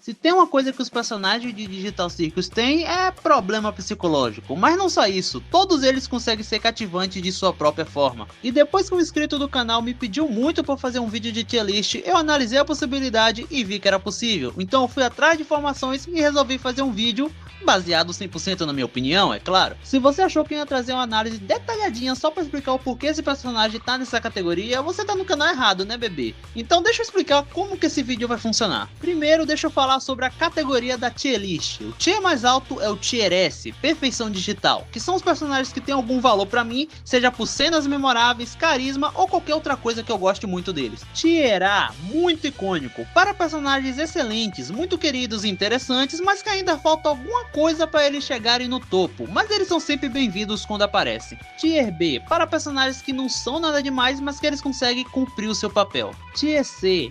Se tem uma coisa que os personagens de Digital Circus têm é problema psicológico, mas não só isso, todos eles conseguem ser cativantes de sua própria forma. E depois que um inscrito do canal me pediu muito para fazer um vídeo de tier list, eu analisei a possibilidade e vi que era possível, então eu fui atrás de informações e resolvi fazer um vídeo baseado 100% na minha opinião, é claro. Se você achou que eu ia trazer uma análise detalhadinha só para explicar o porquê esse personagem tá nessa categoria, você tá no canal errado, né, bebê? Então deixa eu explicar como que esse vídeo vai funcionar. Primeiro, deixa eu falar sobre a categoria da tier list. O tier mais alto é o tier S, perfeição digital, que são os personagens que têm algum valor para mim, seja por cenas memoráveis, carisma ou qualquer outra coisa que eu goste muito deles. Tier A, muito icônico, para personagens excelentes, muito queridos e interessantes, mas que ainda falta alguma coisa para eles chegarem no topo, mas eles são sempre bem-vindos quando aparecem. Tier B, para personagens que não são nada demais, mas que eles conseguem cumprir o seu papel. Tier C,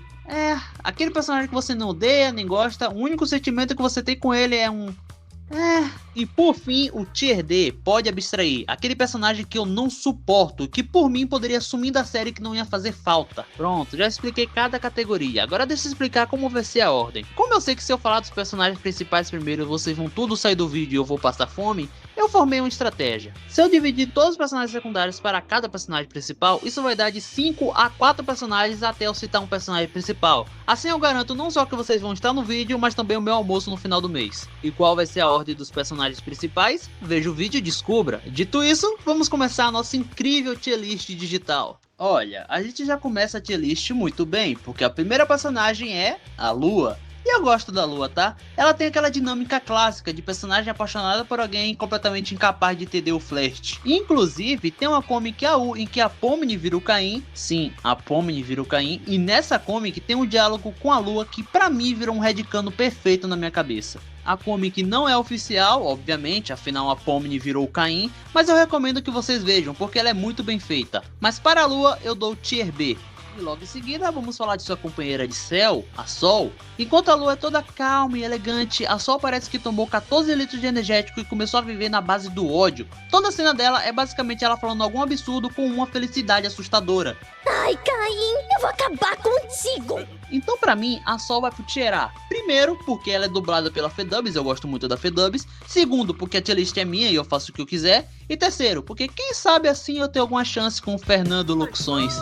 aquele personagem que você não odeia nem gosta, o único sentimento que você tem com ele é um... E por fim, o Tier D, pode abstrair, aquele personagem que eu não suporto, que por mim poderia sumir da série que não ia fazer falta. Pronto, já expliquei cada categoria, agora deixa eu explicar como vai ser a ordem. Como eu sei que se eu falar dos personagens principais primeiro vocês vão tudo sair do vídeo e eu vou passar fome, eu formei uma estratégia. Se eu dividir todos os personagens secundários para cada personagem principal, isso vai dar de 5 a 4 personagens até eu citar um personagem principal. Assim eu garanto não só que vocês vão estar no vídeo, mas também o meu almoço no final do mês. E qual vai ser a ordem dos personagens principais? Veja o vídeo e descubra. Dito isso, vamos começar a nossa incrível tier list digital. Olha, a gente já começa a tier list muito bem, porque a primeira personagem é a Lua. E eu gosto da Lua, tá? Ela tem aquela dinâmica clássica de personagem apaixonada por alguém completamente incapaz de entender o flerte. Inclusive, tem uma comic AU em que a Pomni vira o Caim. Sim, a Pomni vira o Caim. E nessa comic tem um diálogo com a Lua que pra mim virou um headcanon perfeito na minha cabeça. A comic não é oficial, obviamente, afinal a Pomni virou o Caim, mas eu recomendo que vocês vejam, porque ela é muito bem feita. Mas para a Lua eu dou Tier B. E logo em seguida vamos falar de sua companheira de céu, a Sol. Enquanto a Lua é toda calma e elegante, a Sol parece que tomou 14 litros de energético e começou a viver na base do ódio. Toda a cena dela é basicamente ela falando algum absurdo com uma felicidade assustadora. Ai, Caim, eu vou acabar contigo! Então pra mim, a Sol vai pro Tier A. Primeiro, porque ela é dublada pela Fedubs, eu gosto muito da Fedubs. Segundo, porque a tier list é minha e eu faço o que eu quiser. E terceiro, porque quem sabe assim eu tenho alguma chance com o Fernando Locuções.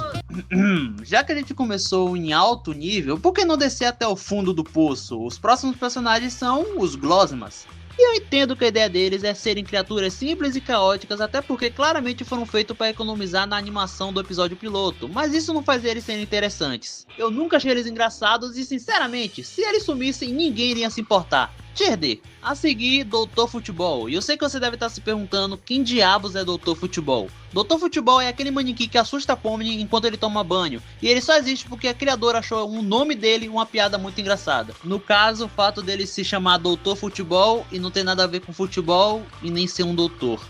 Já que a gente começou em alto nível, por que não descer até o fundo do poço? Os próximos personagens são os Glosmas. E eu entendo que a ideia deles é serem criaturas simples e caóticas, até porque claramente foram feitos para economizar na animação do episódio piloto, mas isso não faz eles serem interessantes. Eu nunca achei eles engraçados e sinceramente, se eles sumissem ninguém iria se importar. Tier D. A seguir, Doutor Futebol. E eu sei que você deve estar se perguntando quem diabos é Doutor Futebol. Doutor Futebol é aquele manequim que assusta a Pomni enquanto ele toma banho. E ele só existe porque a criadora achou o nome dele uma piada muito engraçada. No caso, o fato dele se chamar Doutor Futebol e não ter nada a ver com futebol e nem ser um doutor.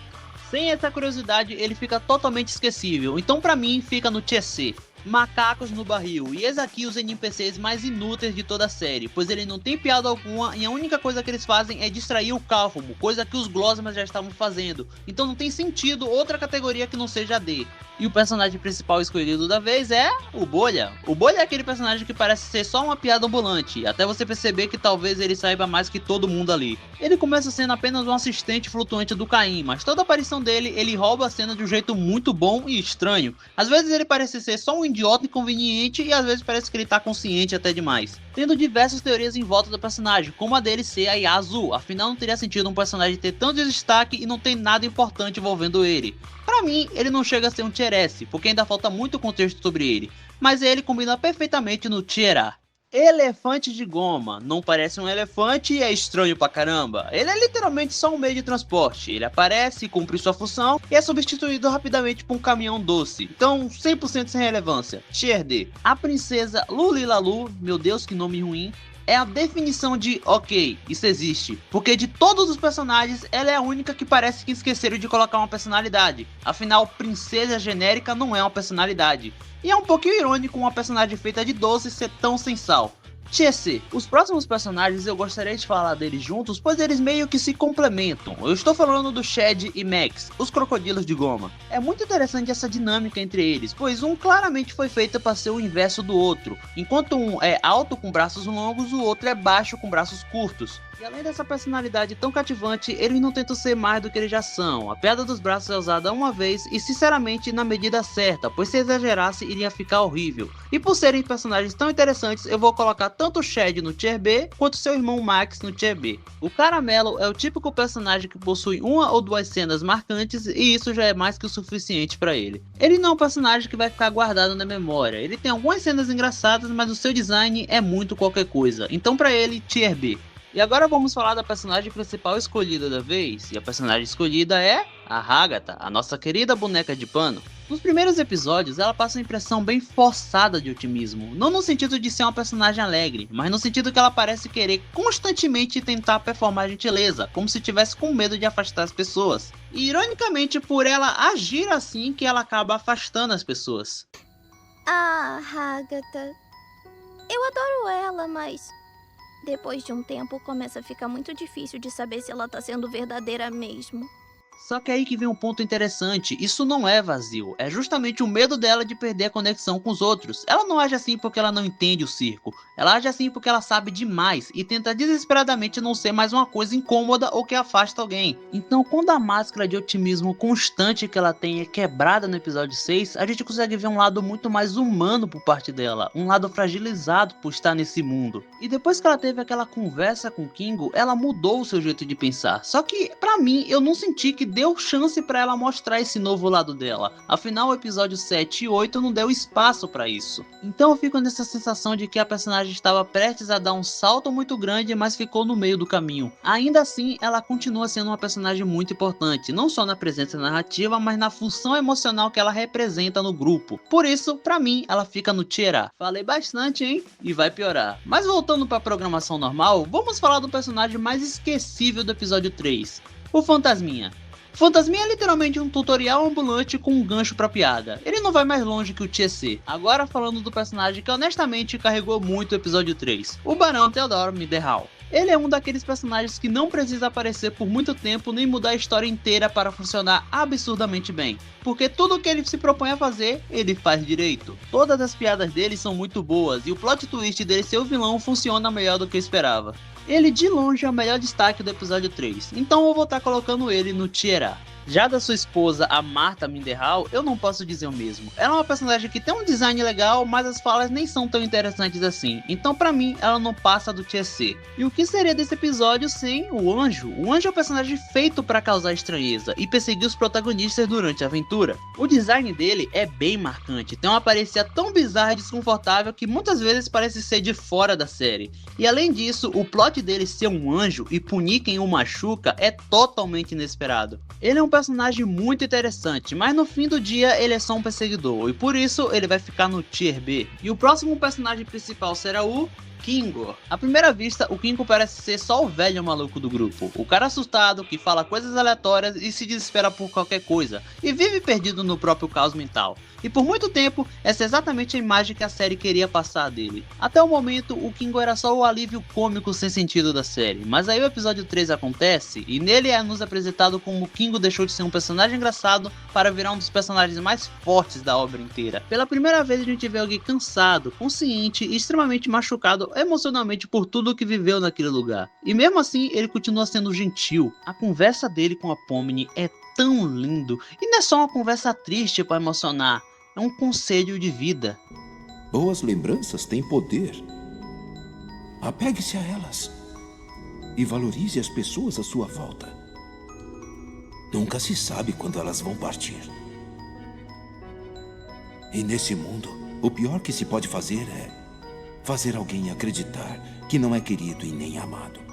Sem essa curiosidade, ele fica totalmente esquecível. Então pra mim, fica no Tier C. Macacos no barril, e eis aqui os NPCs mais inúteis de toda a série, pois ele não tem piada alguma e a única coisa que eles fazem é distrair o Cálfumo, coisa que os Glosmas já estavam fazendo, então não tem sentido outra categoria que não seja D. E o personagem principal escolhido da vez é o Bolha. O Bolha é aquele personagem que parece ser só uma piada ambulante, até você perceber que talvez ele saiba mais que todo mundo ali. Ele começa sendo apenas um assistente flutuante do Caim, mas toda a aparição dele, ele rouba a cena de um jeito muito bom e estranho. Às vezes ele parece ser só um idiota inconveniente e às vezes parece que ele tá consciente até demais. Tendo diversas teorias em volta do personagem, como a dele ser a Yazu, afinal não teria sentido um personagem ter tanto destaque e não tem nada importante envolvendo ele. Pra mim, ele não chega a ser um Tier S, porque ainda falta muito contexto sobre ele, mas ele combina perfeitamente no Tier A. Elefante de goma, não parece um elefante e é estranho pra caramba. Ele é literalmente só um meio de transporte, ele aparece, cumpre sua função e é substituído rapidamente por um caminhão doce, então 100% sem relevância. Tier D. A princesa Lulilalu, meu Deus que nome ruim, é a definição de ok, isso existe, porque de todos os personagens ela é a única que parece que esqueceram de colocar uma personalidade, afinal princesa genérica não é uma personalidade, e é um pouquinho irônico uma personagem feita de doce ser tão sem sal. TC. Os próximos personagens eu gostaria de falar deles juntos, pois eles meio que se complementam. Eu estou falando do Shed e Max, os crocodilos de goma. É muito interessante essa dinâmica entre eles, pois um claramente foi feito para ser o inverso do outro. Enquanto um é alto com braços longos, o outro é baixo com braços curtos. E além dessa personalidade tão cativante, eles não tentam ser mais do que eles já são. A piada dos braços é usada uma vez e sinceramente na medida certa, pois se exagerasse iria ficar horrível. E por serem personagens tão interessantes, eu vou colocar tanto o Shed no Tier B, quanto seu irmão Max no Tier B. O Caramelo é o típico personagem que possui uma ou duas cenas marcantes e isso já é mais que o suficiente para ele. Ele não é um personagem que vai ficar guardado na memória, ele tem algumas cenas engraçadas, mas o seu design é muito qualquer coisa, então para ele, Tier B. E agora vamos falar da personagem principal escolhida da vez, e a personagem escolhida é a Agatha, a nossa querida boneca de pano. Nos primeiros episódios, ela passa uma impressão bem forçada de otimismo, não no sentido de ser uma personagem alegre, mas no sentido que ela parece querer constantemente tentar performar gentileza, como se tivesse com medo de afastar as pessoas. E ironicamente, por ela agir assim, que ela acaba afastando as pessoas. Ah, Agatha. Eu adoro ela, mas depois de um tempo começa a ficar muito difícil de saber se ela tá sendo verdadeira mesmo. Só que aí que vem um ponto interessante, isso não é vazio, é justamente o medo dela de perder a conexão com os outros. Ela não age assim porque ela não entende o circo, ela age assim porque ela sabe demais e tenta desesperadamente não ser mais uma coisa incômoda ou que afasta alguém. Então quando a máscara de otimismo constante que ela tem é quebrada no episódio 6, a gente consegue ver um lado muito mais humano por parte dela, um lado fragilizado por estar nesse mundo. E depois que ela teve aquela conversa com o Kingo, ela mudou o seu jeito de pensar, só que pra mim eu não senti que deu chance pra ela mostrar esse novo lado dela. Afinal, o episódio 7 e 8 não deu espaço pra isso. Então eu fico nessa sensação de que a personagem estava prestes a dar um salto muito grande, mas ficou no meio do caminho. Ainda assim, ela continua sendo uma personagem muito importante, não só na presença narrativa, mas na função emocional que ela representa no grupo. Por isso, pra mim, ela fica no Tier A. Falei bastante, hein? E vai piorar. Mas voltando pra programação normal, vamos falar do personagem mais esquecível do episódio 3, o Fantasminha. Fantasminha é literalmente um tutorial ambulante com um gancho pra piada. Ele não vai mais longe que o Tier C. Agora falando do personagem que honestamente carregou muito o episódio 3, o Barão Theodore Mitherhall. Ele é um daqueles personagens que não precisa aparecer por muito tempo nem mudar a história inteira para funcionar absurdamente bem, porque tudo que ele se propõe a fazer, ele faz direito. Todas as piadas dele são muito boas e o plot twist dele ser o vilão funciona melhor do que eu esperava. Ele de longe é o melhor destaque do episódio 3, então eu vou estar colocando ele no Tier A. Já da sua esposa, a Martha Mitherhall, eu não posso dizer o mesmo. Ela é uma personagem que tem um design legal, mas as falas nem são tão interessantes assim. Então pra mim, ela não passa do Tier C. E o que seria desse episódio sem o Anjo? O Anjo é um personagem feito para causar estranheza e perseguir os protagonistas durante a aventura. O design dele é bem marcante, tem uma aparência tão bizarra e desconfortável que muitas vezes parece ser de fora da série. E além disso, o plot dele ser um anjo e punir quem o machuca é totalmente inesperado. Ele é um personagem muito interessante, mas no fim do dia ele é só um perseguidor, e por isso ele vai ficar no Tier B. E o próximo personagem principal será o Kingo. À primeira vista, o Kingo parece ser só o velho maluco do grupo, o cara assustado que fala coisas aleatórias e se desespera por qualquer coisa, e vive perdido no próprio caos mental. E por muito tempo, essa é exatamente a imagem que a série queria passar dele. Até o momento, o Kingo era só o alívio cômico sem sentido da série, mas aí o episódio 3 acontece, e nele é nos apresentado como o Kingo deixou de ser um personagem engraçado para virar um dos personagens mais fortes da obra inteira. Pela primeira vez a gente vê alguém cansado, consciente e extremamente machucado emocionalmente por tudo que viveu naquele lugar. E mesmo assim, ele continua sendo gentil. A conversa dele com a Pomni é tão lindo, e não é só uma conversa triste para emocionar, é um conselho de vida. Boas lembranças têm poder. Apegue-se a elas e valorize as pessoas à sua volta. Nunca se sabe quando elas vão partir. E nesse mundo, o pior que se pode fazer é fazer alguém acreditar que não é querido e nem amado.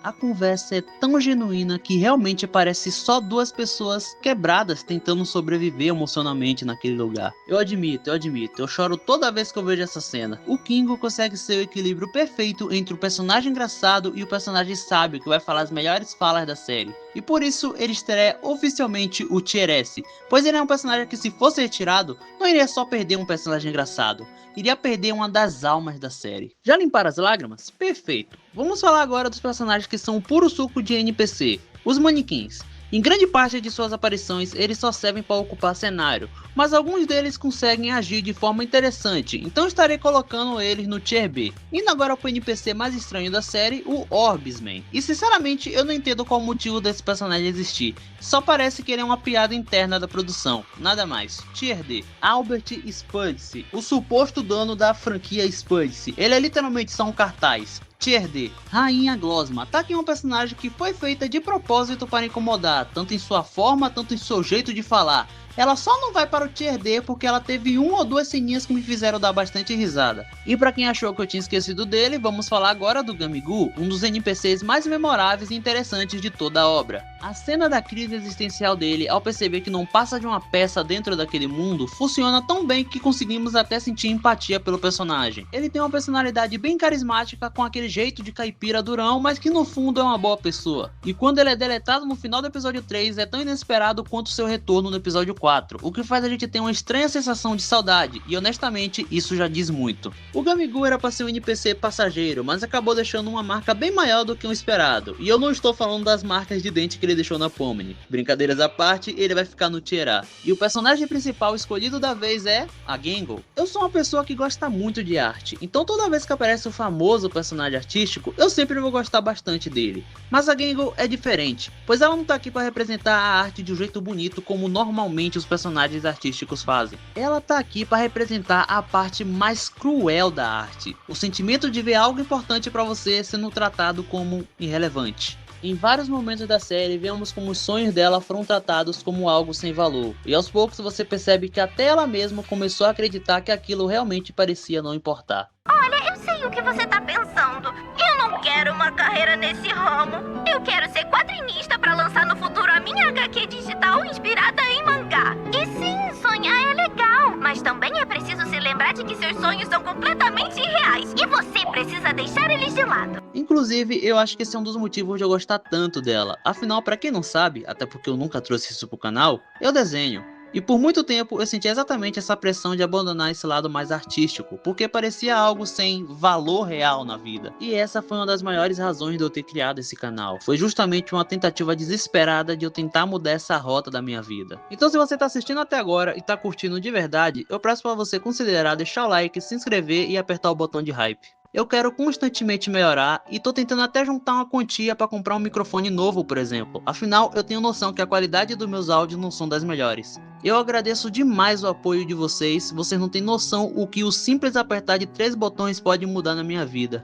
A conversa é tão genuína que realmente parece só duas pessoas quebradas tentando sobreviver emocionalmente naquele lugar. Eu admito, eu choro toda vez que eu vejo essa cena. O Kingo consegue ser o equilíbrio perfeito entre o personagem engraçado e o personagem sábio que vai falar as melhores falas da série. e por isso ele estreia oficialmente o Tier S, pois ele é um personagem que, se fosse retirado, não iria só perder um personagem engraçado, iria perder uma das almas da série. Já limparam as lágrimas? Perfeito! Vamos falar agora dos personagens que são puro suco de NPC, os manequins. Em grande parte de suas aparições, eles só servem para ocupar cenário, mas alguns deles conseguem agir de forma interessante, então estarei colocando eles no Tier B. Indo agora para o NPC mais estranho da série, o Orbsman. E sinceramente, eu não entendo qual o motivo desse personagem existir, só parece que ele é uma piada interna da produção, nada mais. Tier D. Albert Spuds, o suposto dono da franquia Spuds. Ele é literalmente só um cartaz. Tier D. Rainha Glosma. Tá aqui um personagem que foi feita de propósito para incomodar, tanto em sua forma, tanto em seu jeito de falar. Ela só não vai para o Tier D porque ela teve 1 ou 2 ceninhas que me fizeram dar bastante risada. E pra quem achou que eu tinha esquecido dele, vamos falar agora do Gamigu, um dos NPCs mais memoráveis e interessantes de toda a obra. A cena da crise existencial dele, ao perceber que não passa de uma peça dentro daquele mundo, funciona tão bem que conseguimos até sentir empatia pelo personagem. Ele tem uma personalidade bem carismática, com aquele jeito de caipira durão, mas que no fundo é uma boa pessoa. E quando ele é deletado no final do episódio 3, é tão inesperado quanto seu retorno no episódio 4, o que faz a gente ter uma estranha sensação de saudade, e honestamente isso já diz muito. O Gamigu era para ser um NPC passageiro, mas acabou deixando uma marca bem maior do que o esperado, e eu não estou falando das marcas de dente que ele deixou na Pomni. Brincadeiras à parte, ele vai ficar no Tier A. E o personagem principal escolhido da vez é a Gengo. Eu sou uma pessoa que gosta muito de arte, então toda vez que aparece o famoso personagem artístico, eu sempre vou gostar bastante dele. Mas a Gengo é diferente, pois ela não tá aqui para representar a arte de um jeito bonito como normalmente os personagens artísticos fazem. Ela tá aqui para representar a parte mais cruel da arte, o sentimento de ver algo importante para você sendo tratado como irrelevante. Em vários momentos da série, vemos como os sonhos dela foram tratados como algo sem valor, e aos poucos você percebe que até ela mesma começou a acreditar que aquilo realmente parecia não importar. Olha, eu sei o que você tá pensando. Eu não quero uma carreira nesse ramo. Eu quero ser quadrinista pra lançar no futuro a minha HQ digital inspirada em mangá. E sim, sonhar é legal, mas também é preciso se lembrar de que seus sonhos são completamente irreais e você precisa deixar eles de lado. Inclusive, eu acho que esse é um dos motivos de eu gostar tanto dela. Afinal, pra quem não sabe, até porque eu nunca trouxe isso pro canal, eu desenho. E por muito tempo eu senti exatamente essa pressão de abandonar esse lado mais artístico, porque parecia algo sem valor real na vida. E essa foi uma das maiores razões de eu ter criado esse canal. Foi justamente uma tentativa desesperada de eu tentar mudar essa rota da minha vida. Então, se você tá assistindo até agora e tá curtindo de verdade, eu peço para você considerar deixar o like, se inscrever e apertar o botão de hype. Eu quero constantemente melhorar e tô tentando até juntar uma quantia para comprar um microfone novo, por exemplo. Afinal, eu tenho noção que a qualidade dos meus áudios não são das melhores. Eu agradeço demais o apoio de vocês não têm noção o que o simples apertar de 3 botões pode mudar na minha vida.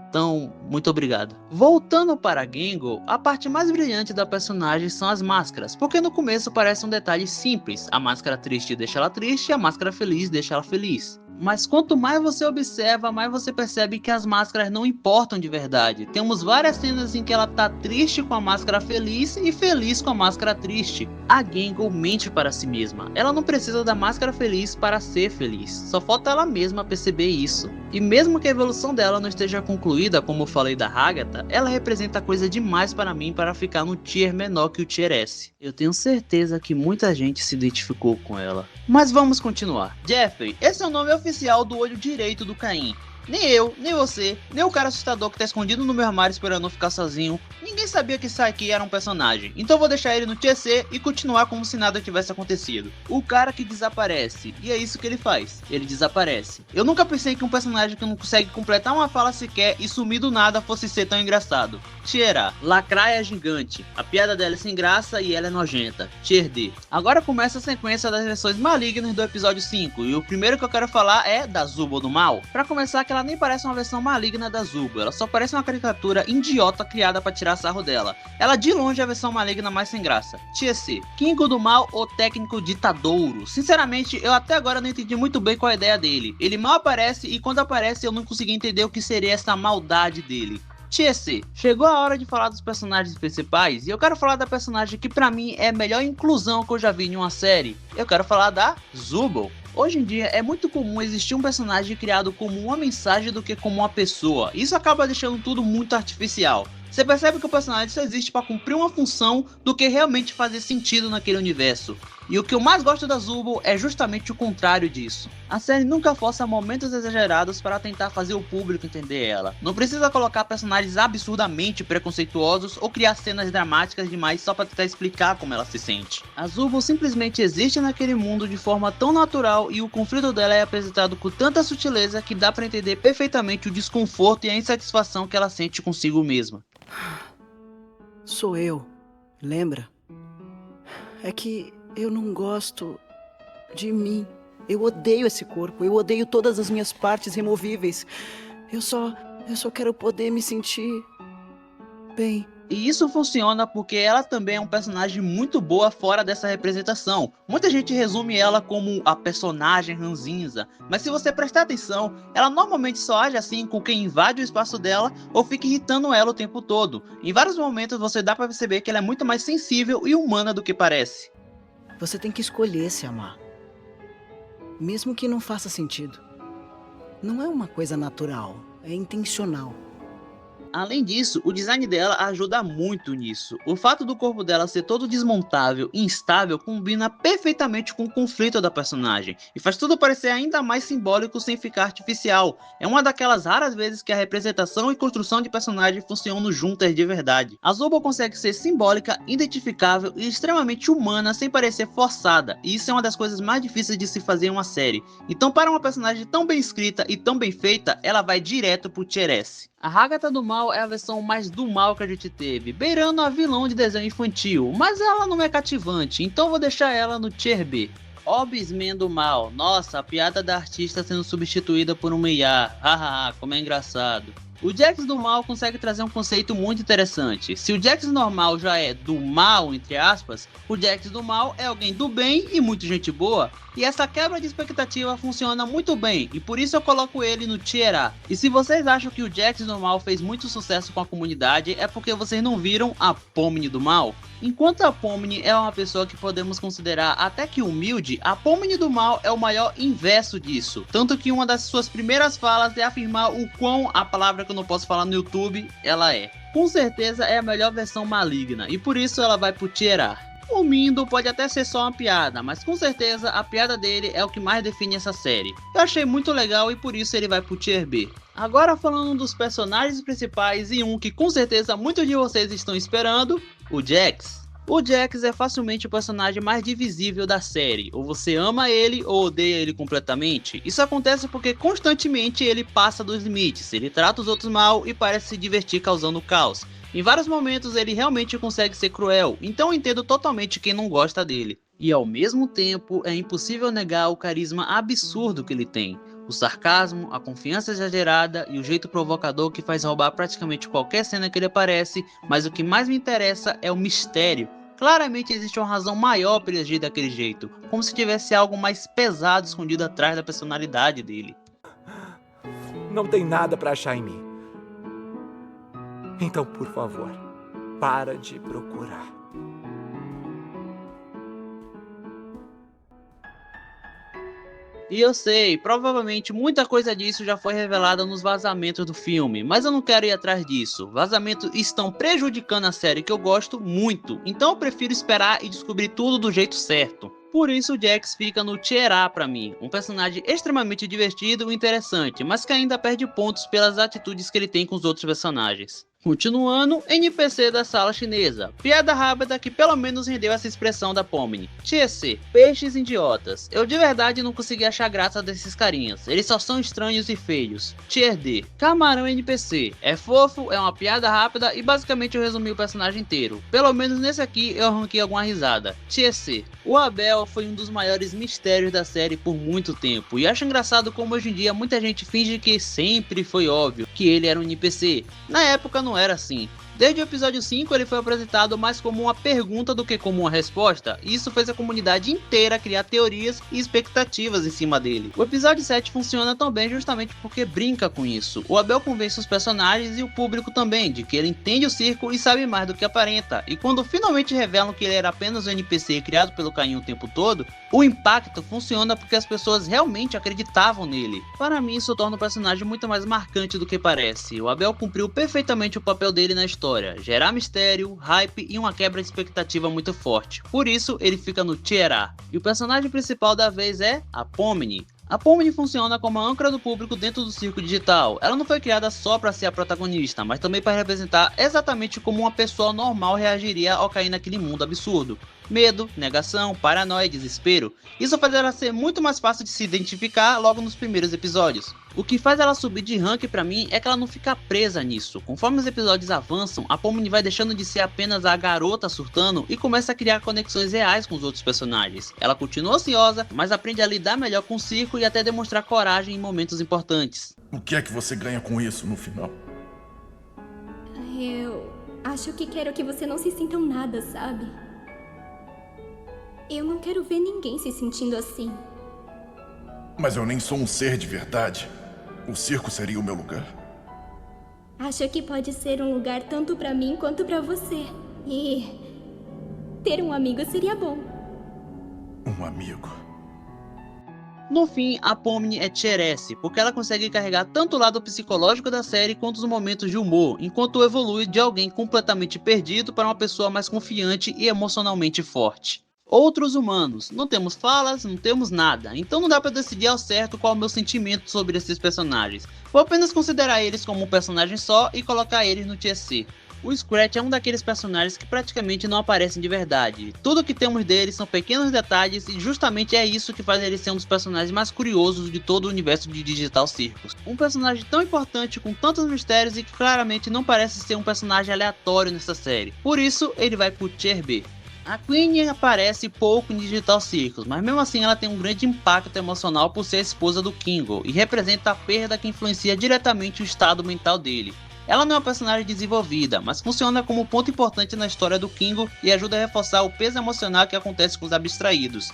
Então, muito obrigado. Voltando para a Gengo, a parte mais brilhante da personagem são as máscaras, porque no começo parece um detalhe simples, a máscara triste deixa ela triste e a máscara feliz deixa ela feliz. Mas quanto mais você observa, mais você percebe que as máscaras não importam de verdade. Temos várias cenas em que ela tá triste com a máscara feliz e feliz com a máscara triste. A Gengo mente para si mesma, ela não precisa da máscara feliz para ser feliz, só falta ela mesma perceber isso. E mesmo que a evolução dela não esteja concluída, como eu falei da Agatha, ela representa coisa demais para mim para ficar no tier menor que o Tier S. Eu tenho certeza que muita gente se identificou com ela. Mas vamos continuar. Jeffrey, esse é o nome oficial do olho direito do Caim. Nem eu, nem você, nem o cara assustador que tá escondido no meu armário esperando eu ficar sozinho, ninguém sabia que isso aqui era um personagem. Então eu vou deixar ele no Tier C e continuar como se nada tivesse acontecido. O cara que desaparece, e é isso que ele faz, ele desaparece. Eu nunca pensei que um personagem que não consegue completar uma fala sequer e sumir do nada fosse ser tão engraçado. Tier A, Lacraia Gigante, a piada dela é sem graça e ela é nojenta. Tier D. Agora começa a sequência das versões malignas do episódio 5, e o primeiro que eu quero falar é da Zubo do Mal. Pra começar, que ela nem parece uma versão maligna da Zubo, ela só parece uma caricatura idiota criada pra tirar sarro dela. Ela de longe é a versão maligna mais sem graça. Tier C, Kingo do Mal, o técnico ditadouro. Sinceramente, eu até agora não entendi muito bem qual é a ideia dele. Ele mal aparece e quando aparece eu não consegui entender o que seria essa maldade dele. Tier C, chegou a hora de falar dos personagens principais e eu quero falar da personagem que pra mim é a melhor inclusão que eu já vi em uma série. Eu quero falar da Zubo. Hoje em dia é muito comum existir um personagem criado como uma mensagem do que como uma pessoa. Isso acaba deixando tudo muito artificial. Você percebe que o personagem só existe para cumprir uma função do que realmente fazer sentido naquele universo. E o que eu mais gosto da Zubo é justamente o contrário disso. A série nunca força momentos exagerados para tentar fazer o público entender ela. Não precisa colocar personagens absurdamente preconceituosos ou criar cenas dramáticas demais só para tentar explicar como ela se sente. A Zubo simplesmente existe naquele mundo de forma tão natural e o conflito dela é apresentado com tanta sutileza que dá para entender perfeitamente o desconforto e a insatisfação que ela sente consigo mesma. Sou eu, lembra? É que eu não gosto de mim. Eu odeio esse corpo, eu odeio todas as minhas partes removíveis. Eu só quero poder me sentir bem. E isso funciona porque ela também é um personagem muito boa fora dessa representação. Muita gente resume ela como a personagem ranzinza, mas se você prestar atenção, ela normalmente só age assim com quem invade o espaço dela ou fica irritando ela o tempo todo. Em vários momentos você dá pra perceber que ela é muito mais sensível e humana do que parece. Você tem que escolher se amar. Mesmo que não faça sentido. Não é uma coisa natural, é intencional. Além disso, o design dela ajuda muito nisso. O fato do corpo dela ser todo desmontável e instável combina perfeitamente com o conflito da personagem e faz tudo parecer ainda mais simbólico sem ficar artificial. É uma daquelas raras vezes que a representação e construção de personagem funcionam juntas de verdade. A Zubo consegue ser simbólica, identificável e extremamente humana sem parecer forçada, e isso é uma das coisas mais difíceis de se fazer em uma série. Então, para uma personagem tão bem escrita e tão bem feita, ela vai direto pro Tier S. A Agatha do Mal é a versão mais do mal que a gente teve, beirando a vilão de desenho infantil, mas ela não é cativante, então vou deixar ela no Tier B. Obisman do Mal, nossa, a piada da artista sendo substituída por uma IA, hahaha, como é engraçado. O Jax do Mal consegue trazer um conceito muito interessante. Se o Jax normal já é do mal, entre aspas, o Jax do Mal é alguém do bem e muito gente boa. E essa quebra de expectativa funciona muito bem, e por isso eu coloco ele no Tier A. E se vocês acham que o Jax do Mal fez muito sucesso com a comunidade, é porque vocês não viram a Pomni do Mal. Enquanto a Pomni é uma pessoa que podemos considerar até que humilde, a Pomni do Mal é o maior inverso disso. Tanto que uma das suas primeiras falas é afirmar o quão, a palavra que eu não posso falar no YouTube, ela é. Com certeza é a melhor versão maligna, e por isso ela vai pro Tier A. O Mindo pode até ser só uma piada, mas com certeza a piada dele é o que mais define essa série. Eu achei muito legal e por isso ele vai pro Tier B. Agora falando dos personagens principais e um que com certeza muitos de vocês estão esperando, o Jax. O Jax é facilmente o personagem mais divisível da série, ou você ama ele ou odeia ele completamente. Isso acontece porque constantemente ele passa dos limites, ele trata os outros mal e parece se divertir causando caos. Em vários momentos ele realmente consegue ser cruel, então eu entendo totalmente quem não gosta dele. E ao mesmo tempo é impossível negar o carisma absurdo que ele tem. O sarcasmo, a confiança exagerada e o jeito provocador que faz roubar praticamente qualquer cena que ele aparece, mas o que mais me interessa é o mistério. Claramente existe uma razão maior para ele agir daquele jeito, como se tivesse algo mais pesado escondido atrás da personalidade dele. Não tem nada para achar em mim. Então, por favor, para de procurar. E eu sei, provavelmente muita coisa disso já foi revelada nos vazamentos do filme, mas eu não quero ir atrás disso. Vazamentos estão prejudicando a série que eu gosto muito, então eu prefiro esperar e descobrir tudo do jeito certo. Por isso o Jax fica no Tier A pra mim, um personagem extremamente divertido e interessante, mas que ainda perde pontos pelas atitudes que ele tem com os outros personagens. Continuando, NPC da sala chinesa, piada rápida que pelo menos rendeu essa expressão da Pomni. Tier C, peixes idiotas. Eu de verdade não consegui achar graça desses carinhas, eles só são estranhos e feios. Tier D, camarão NPC, é fofo, é uma piada rápida e basicamente eu resumi o personagem inteiro. Pelo menos nesse aqui eu arranquei alguma risada. Tier C, o Abel foi um dos maiores mistérios da série por muito tempo, e acho engraçado como hoje em dia muita gente finge que sempre foi óbvio que ele era um NPC. Na época não era assim. Desde o episódio 5 ele foi apresentado mais como uma pergunta do que como uma resposta, e isso fez a comunidade inteira criar teorias e expectativas em cima dele. O episódio 7 funciona também justamente porque brinca com isso. O Abel convence os personagens e o público também de que ele entende o circo e sabe mais do que aparenta, e quando finalmente revelam que ele era apenas um NPC criado pelo Caim o tempo todo, o impacto funciona porque as pessoas realmente acreditavam nele. Para mim isso torna o personagem muito mais marcante do que parece. O Abel cumpriu perfeitamente o papel dele na história, história, gerar mistério, hype e uma quebra de expectativa muito forte. Por isso, ele fica no Tier A. E o personagem principal da vez é a Pomni. A Pomni funciona como a âncora do público dentro do circo digital. Ela não foi criada só para ser a protagonista, mas também para representar exatamente como uma pessoa normal reagiria ao cair naquele mundo absurdo. Medo, negação, paranoia e desespero. Isso faz ela ser muito mais fácil de se identificar logo nos primeiros episódios. O que faz ela subir de rank pra mim é que ela não fica presa nisso. Conforme os episódios avançam, a Pomni vai deixando de ser apenas a garota surtando e começa a criar conexões reais com os outros personagens. Ela continua ansiosa, mas aprende a lidar melhor com o circo e até demonstrar coragem em momentos importantes. O que é que você ganha com isso no final? Eu acho que quero que você não se sinta um nada, sabe? Eu não quero ver ninguém se sentindo assim. Mas eu nem sou um ser de verdade. O circo seria o meu lugar. Acho que pode ser um lugar tanto pra mim quanto pra você. E ter um amigo seria bom. Um amigo. No fim, a Pomni é Tier S, porque ela consegue carregar tanto o lado psicológico da série quanto os momentos de humor, enquanto evolui de alguém completamente perdido para uma pessoa mais confiante e emocionalmente forte. Outros humanos, não temos falas, não temos nada, então não dá pra decidir ao certo qual é o meu sentimento sobre esses personagens. Vou apenas considerar eles como um personagem só e colocar eles no Tier C. O Scratch é um daqueles personagens que praticamente não aparecem de verdade. Tudo que temos dele são pequenos detalhes e justamente é isso que faz ele ser um dos personagens mais curiosos de todo o universo de Digital Circus. Um personagem tão importante com tantos mistérios e que claramente não parece ser um personagem aleatório nessa série. Por isso ele vai pro Tier B. A Queen aparece pouco em Digital Circus, mas mesmo assim ela tem um grande impacto emocional por ser a esposa do Kingo e representa a perda que influencia diretamente o estado mental dele. Ela não é uma personagem desenvolvida, mas funciona como um ponto importante na história do Kingo e ajuda a reforçar o peso emocional que acontece com os abstraídos.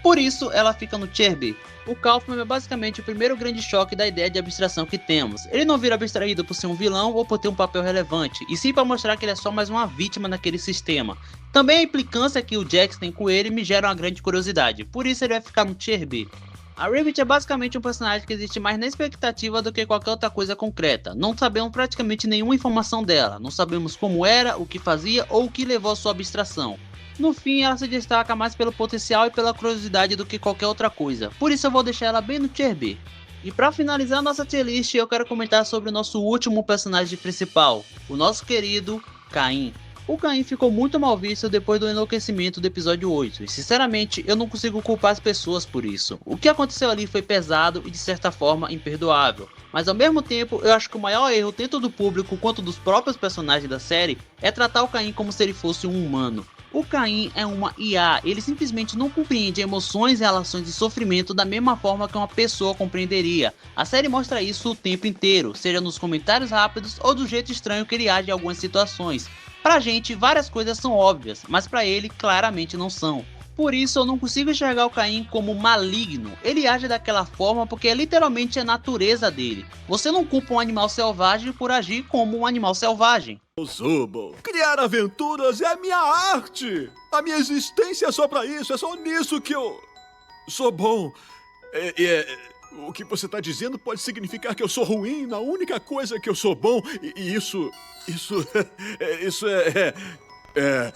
Por isso, ela fica no Tier B. O Kaufman é basicamente o primeiro grande choque da ideia de abstração que temos. Ele não vira abstraído por ser um vilão ou por ter um papel relevante, e sim para mostrar que ele é só mais uma vítima naquele sistema. Também a implicância que o Jax tem com ele me gera uma grande curiosidade, por isso ele vai ficar no Tier B. A Ribbit é basicamente um personagem que existe mais na expectativa do que qualquer outra coisa concreta. Não sabemos praticamente nenhuma informação dela, não sabemos como era, o que fazia ou o que levou à sua abstração. No fim, ela se destaca mais pelo potencial e pela curiosidade do que qualquer outra coisa, por isso eu vou deixar ela bem no Tier B. E para finalizar nossa tier list, eu quero comentar sobre o nosso último personagem principal, o nosso querido Caim. O Caim ficou muito mal visto depois do enlouquecimento do episódio 8, e sinceramente eu não consigo culpar as pessoas por isso. O que aconteceu ali foi pesado e de certa forma imperdoável, mas ao mesmo tempo eu acho que o maior erro tanto do público quanto dos próprios personagens da série é tratar o Caim como se ele fosse um humano. O Caim é uma IA, ele simplesmente não compreende emoções, relações e sofrimento da mesma forma que uma pessoa compreenderia. A série mostra isso o tempo inteiro, seja nos comentários rápidos ou do jeito estranho que ele age em algumas situações. Pra gente, várias coisas são óbvias, mas pra ele, claramente não são. Por isso eu não consigo enxergar o Caim como maligno, ele age daquela forma porque é literalmente a natureza dele. Você não culpa um animal selvagem por agir como um animal selvagem. Zubo, criar aventuras é a minha arte! A minha existência é só pra isso, é só nisso que eu sou bom. O que você tá dizendo pode significar que eu sou ruim na única coisa que eu sou bom, e isso é...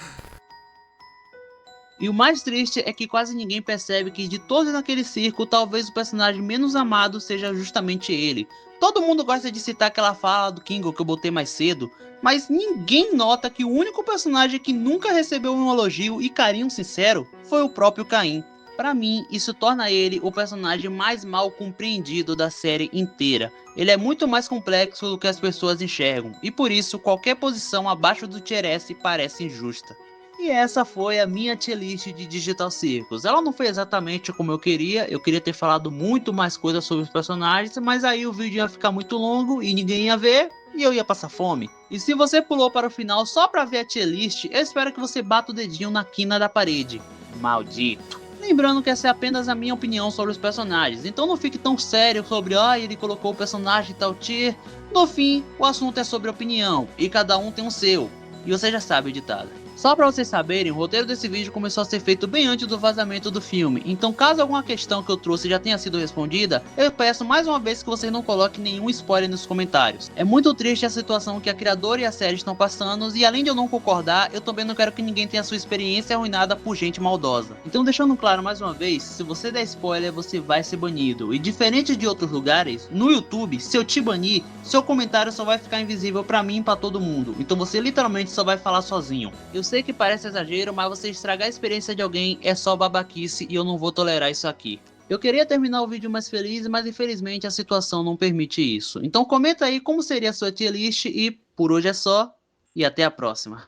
E o mais triste é que quase ninguém percebe que de todos naquele circo, talvez o personagem menos amado seja justamente ele. Todo mundo gosta de citar aquela fala do Kingo que eu botei mais cedo, mas ninguém nota que o único personagem que nunca recebeu um elogio e carinho sincero foi o próprio Caim. Pra mim, isso torna ele o personagem mais mal compreendido da série inteira. Ele é muito mais complexo do que as pessoas enxergam, e por isso qualquer posição abaixo do Tier S parece injusta. E essa foi a minha tier list de Digital Circus. Ela não foi exatamente como eu queria ter falado muito mais coisas sobre os personagens, mas aí o vídeo ia ficar muito longo e ninguém ia ver, e eu ia passar fome. E se você pulou para o final só para ver a tier list, eu espero que você bata o dedinho na quina da parede. Maldito. Lembrando que essa é apenas a minha opinião sobre os personagens, então não fique tão sério sobre ele colocou o personagem tal tier. No fim, o assunto é sobre opinião, e cada um tem o seu, e você já sabe o ditado. Só pra vocês saberem, o roteiro desse vídeo começou a ser feito bem antes do vazamento do filme, então caso alguma questão que eu trouxe já tenha sido respondida, eu peço mais uma vez que vocês não coloquem nenhum spoiler nos comentários. É muito triste a situação que a criadora e a série estão passando, e além de eu não concordar, eu também não quero que ninguém tenha sua experiência arruinada por gente maldosa. Então deixando claro mais uma vez, se você der spoiler você vai ser banido, e diferente de outros lugares, no YouTube, se eu te banir, seu comentário só vai ficar invisível pra mim e pra todo mundo, então você literalmente só vai falar sozinho. Eu sei que parece exagero, mas você estragar a experiência de alguém é só babaquice e eu não vou tolerar isso aqui. Eu queria terminar o vídeo mais feliz, mas infelizmente a situação não permite isso. Então comenta aí como seria a sua tier list e por hoje é só, e até a próxima.